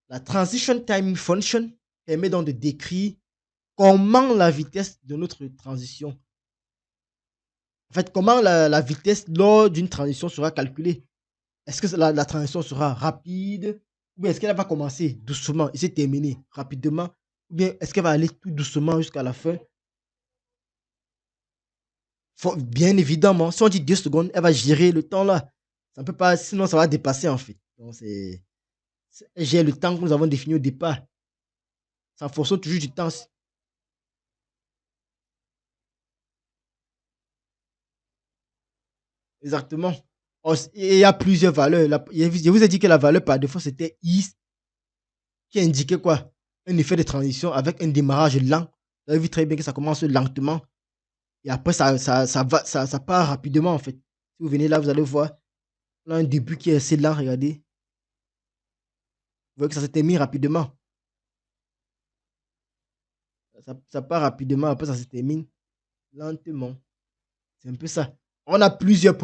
[SPEAKER 1] la transition timing function permet donc de décrire comment la vitesse de notre transition, en fait, comment la vitesse lors d'une transition sera calculée. Est-ce que la transition sera rapide ou bien est-ce qu'elle va commencer doucement et se terminer rapidement ou bien est-ce qu'elle va aller tout doucement jusqu'à la fin. Bien évidemment, si on dit 2 secondes, elle va gérer le temps là. Ça ne peut pas, sinon ça va dépasser en fait. Donc elle gère le temps que nous avons défini au départ. C'est en fonction toujours du temps. Exactement. Et il y a plusieurs valeurs. Je vous ai dit que la valeur par défaut, c'était is, qui indiquait quoi? Un effet de transition avec un démarrage lent. Vous avez vu très bien que ça commence lentement. Et après, ça part rapidement, en fait. Si vous venez là, vous allez voir. On a un début qui est assez lent, regardez. Vous voyez que ça se termine rapidement. Ça part rapidement, après ça se termine lentement. C'est un peu ça. On a plusieurs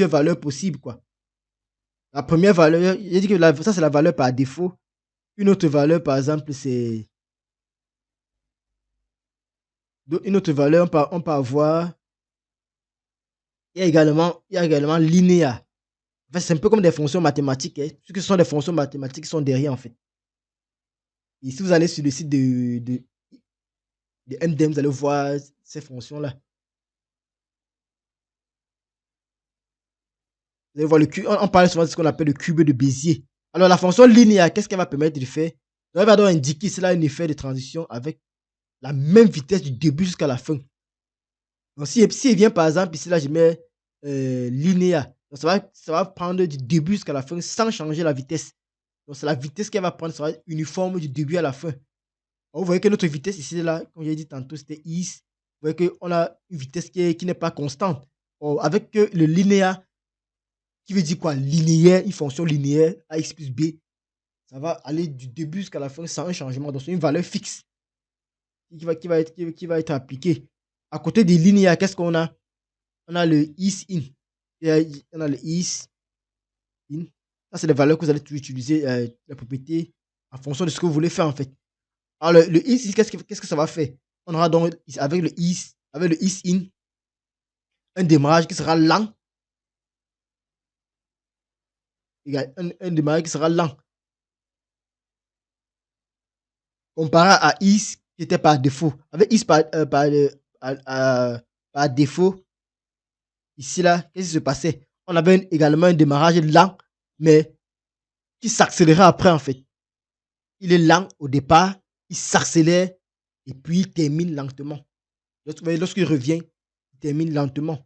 [SPEAKER 1] valeurs possibles, quoi. La première valeur, j'ai dit que ça, c'est la valeur par défaut. Une autre valeur, par exemple, c'est. Une autre valeur, on peut avoir. Il y a également linéaire. En fait, c'est un peu comme des fonctions mathématiques, hein. Ce que ce sont des fonctions mathématiques qui sont derrière, en fait. Et si vous allez sur le site de MDM, vous allez voir ces fonctions-là. Vous allez voir on parle souvent de ce qu'on appelle le cube de Bézier. Alors, la fonction linéaire, qu'est-ce qu'elle va permettre de faire? Elle va donc indiquer cela un effet de transition avec la même vitesse du début jusqu'à la fin. Donc, si elle vient par exemple, ici, là, je mets linéaire. Donc, ça va prendre du début jusqu'à la fin sans changer la vitesse. Donc, c'est la vitesse qu'elle va prendre sera uniforme du début à la fin. Donc, vous voyez que notre vitesse ici, là, comme j'ai dit tantôt, c'était is. Vous voyez qu'on a une vitesse qui n'est pas constante. Avec le linéaire, qui veut dire quoi? Linéaire, une fonction linéaire, ax plus b, ça va aller du début jusqu'à la fin sans un changement. Donc, c'est une valeur fixe qui va être appliquée. À côté des linéaires, qu'est-ce qu'on a? On a le is in. On a le is in. Ça, c'est les valeurs que vous allez utiliser, la propriété, en fonction de ce que vous voulez faire, en fait. Alors, le is, qu'est-ce que ça va faire? On aura donc, avec le is in, un démarrage qui sera lent, égal, un démarrage qui sera lent, comparé à is qui était par défaut. Avec is par défaut, ici, là, qu'est-ce qui se passait? On avait également un démarrage lent, mais qui s'accélérait après, en fait. Il est lent au départ, il s'accélère et puis il termine lentement. Lorsqu'il revient, il termine lentement.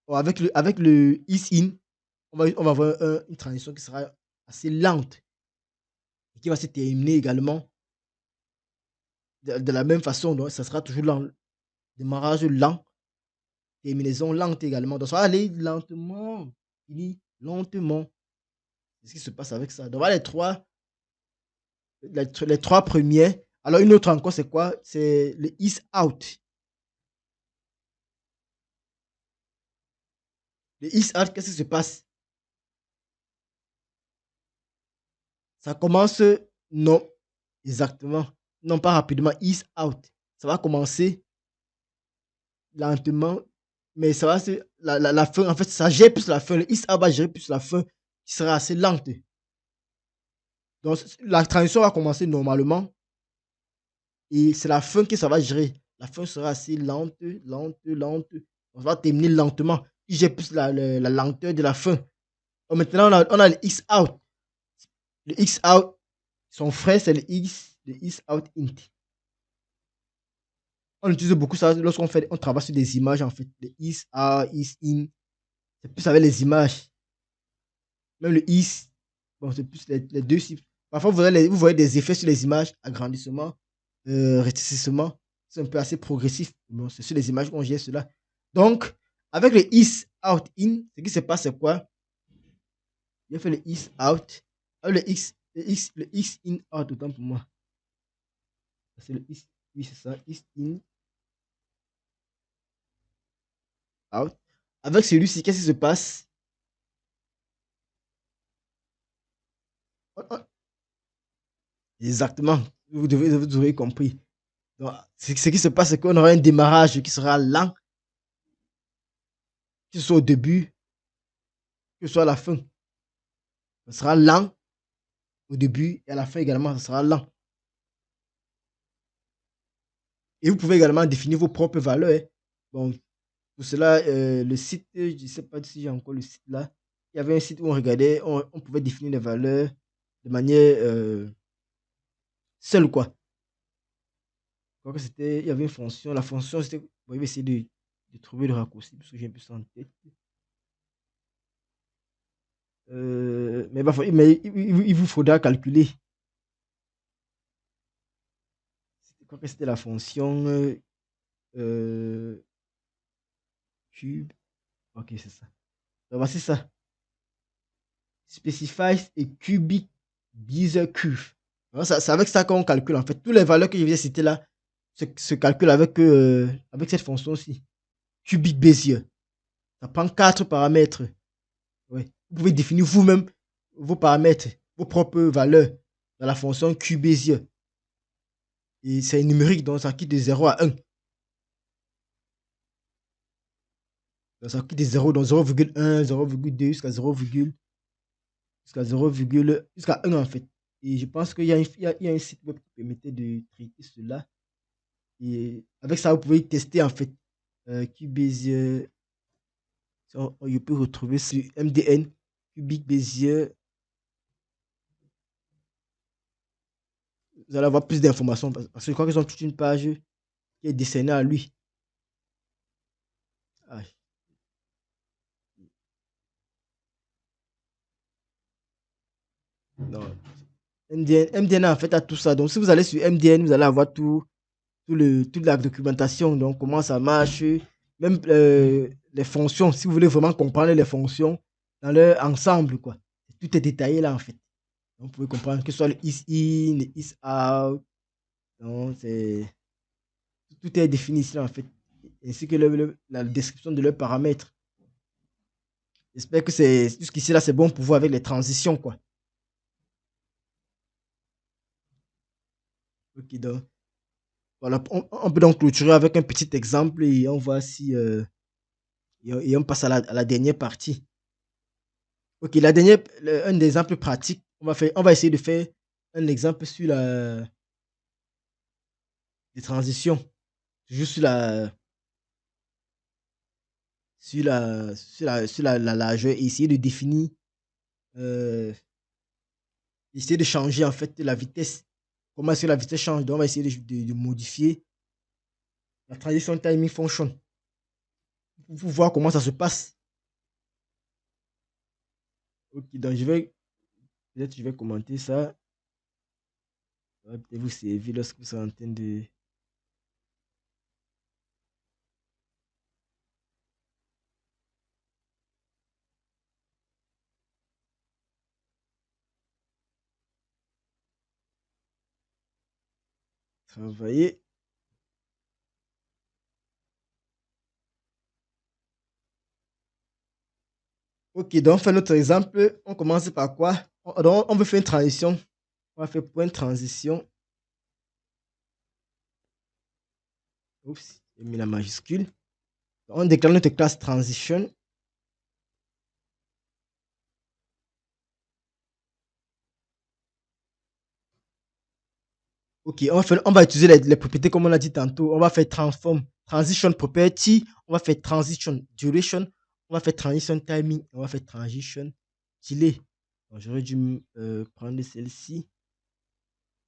[SPEAKER 1] Avec le is in, on va avoir une transition qui sera assez lente et qui va se terminer également de la même façon. Donc, ça sera toujours lent. Démarrage lent, terminaison lente également. Donc, ça va aller lentement, fini lentement. C'est ce qui se passe avec ça. Donc, voilà les trois premiers. Alors, une autre encore, c'est quoi? C'est le is out. Le is out, qu'est-ce qui se passe? Ça commence, non, exactement. Non, pas rapidement, is out. Ça va commencer lentement, mais ça va la fin, en fait, ça gère plus la fin. Le is out va gérer plus la fin, qui sera assez lente. Donc, la transition va commencer normalement, et c'est la fin que ça va gérer. La fin sera assez lente, lente, lente. On va terminer lentement. Il gère plus la lenteur de la fin. Donc, maintenant, on a le X out. Le X out, son frère, c'est le X out int. On utilise beaucoup ça on travaille sur des images, en fait. Le is out, is in. C'est plus avec les images. Même le is, bon, c'est plus les deux cibles. Parfois, vous voyez des effets sur les images, agrandissement, rétrécissement. C'est un peu assez progressif. Bon, c'est sur les images qu'on gère cela. Donc, avec le is out in, ce qui se passe, c'est quoi? Il a fait le is out. Avec le x in out, autant pour moi. C'est le is, oui, c'est ça, is in. out. Avec celui-ci, qu'est-ce qui se passe? Exactement, vous aurez compris. Donc, ce qui se passe, c'est qu'on aura un démarrage qui sera lent, que ce soit au début, que ce soit à la fin. Ça sera lent au début et à la fin également, ça sera lent. Et vous pouvez également définir vos propres valeurs, hein. Bon, pour cela, le site, je ne sais pas si j'ai encore le site là. Il y avait un site où on regardait, on pouvait définir les valeurs de manière seule, quoi. Je crois que c'était, il y avait une fonction. La fonction, c'était, bon, je vais essayer de trouver le raccourci parce que j'ai un peu ça en tête. Mais, bah, il vous faudra calculer. Je crois que c'était la fonction cube. Ok, c'est ça. Donc, voici ça. Specifies a cubic Bezier curve. Alors, c'est avec ça qu'on calcule en fait. Toutes les valeurs que je viens de citer là se calculent avec cette fonction-ci. Cubic Bezier. Ça prend 4 paramètres. Ouais. Vous pouvez définir vous-même vos paramètres, vos propres valeurs dans la fonction Q Bezier. Et c'est numérique, donc ça quitte de 0 à 1. Donc ça quitte de 0, donc 0,1, 0,2 jusqu'à 0, jusqu'à 0, jusqu'à 1 en fait. Et je pense qu'il y a un site web qui permettait de traiter cela. Et avec ça, vous pouvez tester en fait Q Bezier. Je peux retrouver sur MDN, Cubic Bezier. Vous allez avoir plus d'informations parce que je crois qu'ils ont toute une page qui est destinée à lui. Ah, non. MDN en fait a tout ça. Donc si vous allez sur MDN, vous allez avoir toute la documentation. Donc comment ça marche, même les fonctions. Si vous voulez vraiment comprendre les fonctions dans leur ensemble, quoi. Tout est détaillé là en fait. Donc, vous pouvez comprendre que ce soit le is in, le is out. Donc tout est défini ici là en fait. Ainsi que la description de leurs paramètres. J'espère que jusqu'ici là c'est bon pour vous avec les transitions quoi. Ok, donc voilà, on peut donc clôturer avec un petit exemple et on voit si et on passe à la dernière partie. Ok, la dernière, un exemple pratique, on va essayer de faire un exemple sur les transitions, juste la largeur et essayer de définir, euh, essayer de changer en fait la vitesse. Comment est-ce que la vitesse change? Donc on va essayer de modifier la transition timing function pour voir comment ça se passe. Ok, donc peut-être je vais commenter ça. Ça va peut-être vous servir lorsque vous serez en train de travailler. Ok, donc on fait notre exemple. On commence par quoi? Donc, on veut faire une transition. On va faire point de transition. Oups, j'ai mis la majuscule. On déclare notre classe transition. Ok, on va utiliser les propriétés comme on l'a dit tantôt. On va faire transform, transition property. On va faire transition duration. On va faire transition timing. On va faire transition delay. J'aurais dû prendre celle-ci.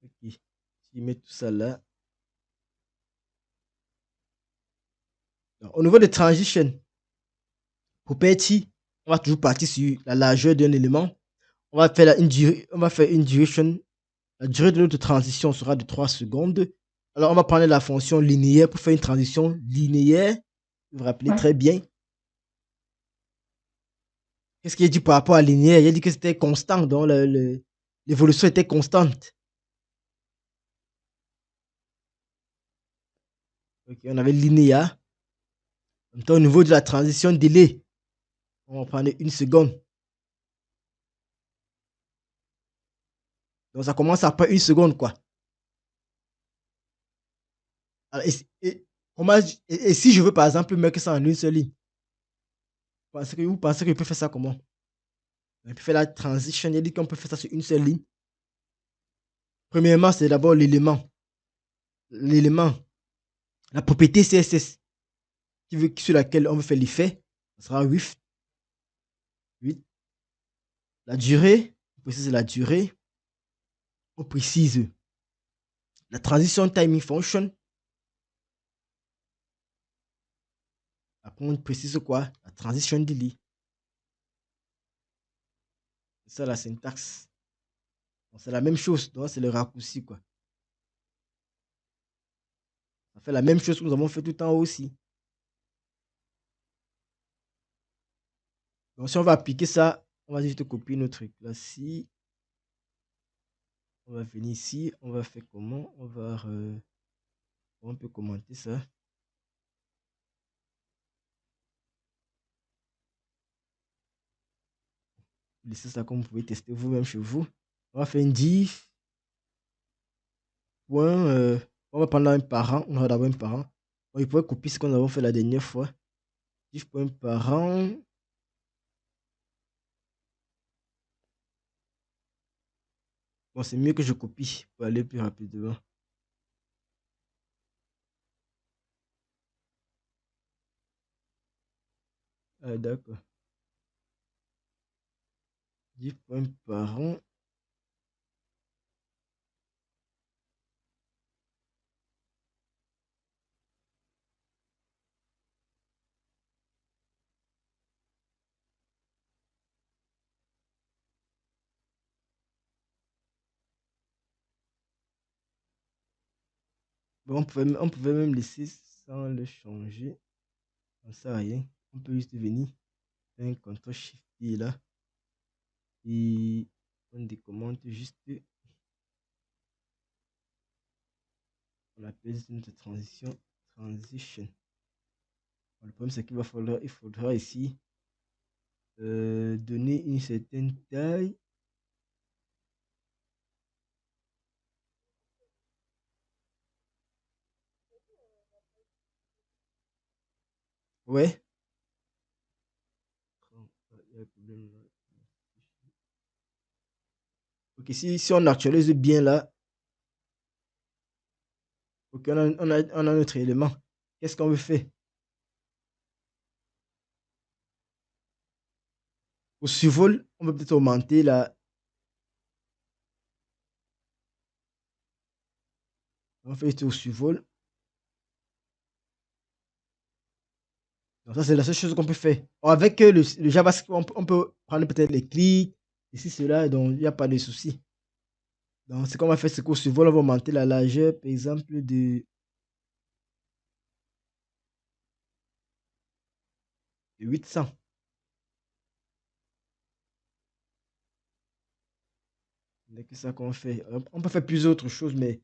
[SPEAKER 1] Ok, je mets tout ça là. Donc, au niveau de transition property, on va toujours partir sur la largeur d'un élément. On va faire une duration. La durée de notre transition sera de 3 secondes. Alors, on va prendre la fonction linéaire pour faire une transition linéaire. Vous vous rappelez très bien. Qu'est-ce qu'il a dit par rapport à linéaire? Il a dit que c'était constant, donc l'évolution était constante. Ok, on avait linéaire. Maintenant, au niveau de la transition délai, on va prendre 1 seconde. Donc, ça commence après 1 seconde, quoi. Alors, et si je veux, par exemple, mettre ça en une seule ligne, vous pensez que je peux faire ça comment? On peut faire la transition, il dit qu'on peut faire ça sur une seule ligne. Premièrement, c'est d'abord l'élément, la propriété CSS sur laquelle on veut faire l'effet. Ça sera width. La durée, on précise la durée. On précise la transition timing function. Après, on précise quoi? La transition delay. C'est ça la syntaxe. C'est la même chose, donc c'est le raccourci, quoi. Ça fait la même chose que nous avons fait tout en haut aussi. Donc si on va appliquer ça, on va juste copier notre truc. Là, si on va venir ici, on va faire comment? On peut commenter ça. Laissez ça comme vous pouvez tester vous-même chez vous. On va faire une div. On va prendre un parent. On va d'abord un parent. Il pourrait copier ce qu'on a fait la dernière fois. Div.parent. Bon, c'est mieux que je copie pour aller plus rapidement. Ah, d'accord. Div.parent. Bon, on pouvait même laisser sans le changer. Ça sert à rien. On peut juste venir faire un CTRL SHIFT là. Et on décommente juste. On appelle notre transition. Le problème c'est qu'il faudra ici donner une certaine taille. Ouais. Ok, si on actualise bien là, ok, on a notre élément. Qu'est-ce qu'on veut faire? Au survol, on peut peut-être augmenter la. On va faire au survol. Donc ça, c'est la seule chose qu'on peut faire. Avec le JavaScript, on peut prendre peut-être les clics, ici, cela, donc il n'y a pas de souci. Donc ce qu'on va faire, c'est qu'au survol, on va augmenter la largeur, par exemple, de 800. C'est que ça qu'on fait. On peut faire plusieurs autres choses, mais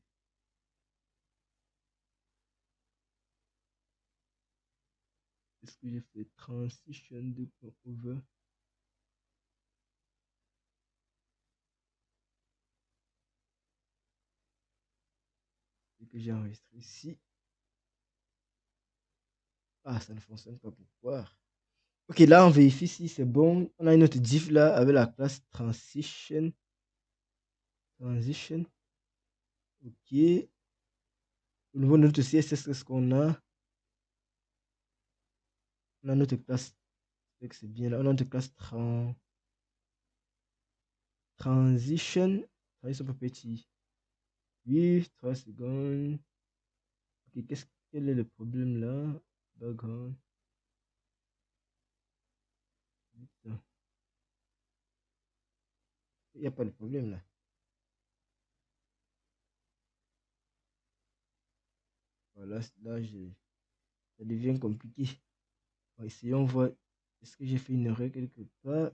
[SPEAKER 1] est-ce que j'ai fait transition de over? Et que j'ai enregistré ici. Ah, ça ne fonctionne pas. Pourquoi? Ok, là, on vérifie si c'est bon. On a une autre div là avec la classe transition. Ok. Au niveau de notre CSS, qu'est-ce qu'on a? On a notre classe. C'est bien là. On a notre classe transition. Transition pas petit. Oui, 3 secondes. Ok, quel est le problème là? Background. Il n'y a pas de problème là. Voilà, là, ça devient compliqué. Bon, essayons voir. Est-ce que j'ai fait une erreur quelque part?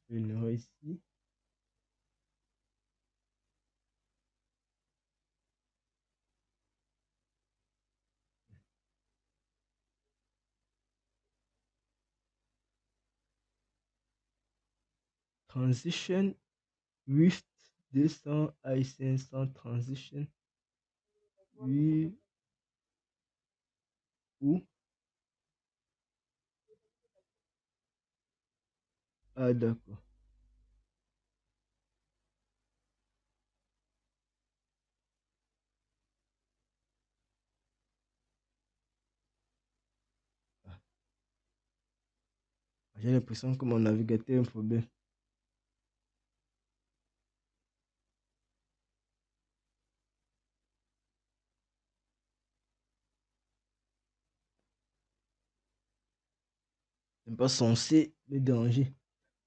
[SPEAKER 1] Une erreur ici. Transition with 200 I500 transition. Oui. Où? Ah, d'accord. Ah, j'ai l'impression que mon navigateur a un problème. C'est pas censé me déranger.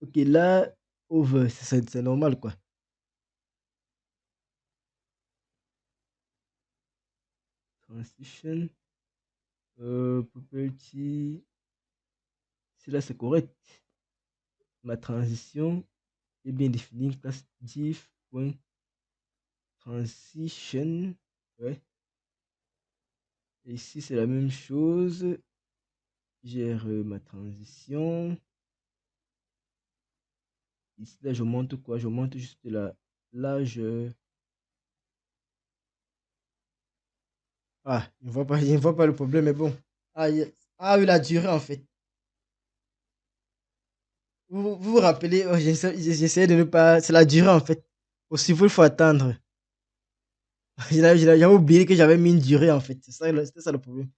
[SPEAKER 1] Ok, là, over, c'est normal quoi. Transition, property, si là c'est correct. Ma transition est bien définie, classe diff, point, transition, ouais. Et ici c'est la même chose. Gère ma transition. Ici là je monte quoi? Je monte juste là je. Ah, je ne vois pas le problème, mais bon. Ah, ah oui, la durée en fait. Vous vous rappelez, oh, j'essaie de ne pas. C'est la durée en fait. Aussi, il faut attendre. J'avais oublié que j'avais mis une durée en fait. C'était ça le problème.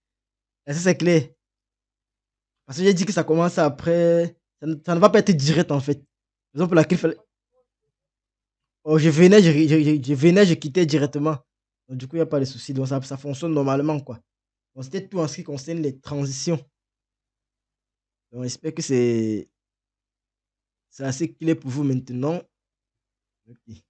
[SPEAKER 1] Et ça, c'est clair. Parce que j'ai dit que ça commence après. Ça ne va pas être direct en fait. Raison pour laquelle il fallait. Oh, je venais, je quittais directement. Donc, du coup, il n'y a pas de souci. Donc, ça fonctionne normalement quoi. Donc, c'était tout en ce qui concerne les transitions. Donc, j'espère que c'est assez clair pour vous maintenant. Ok.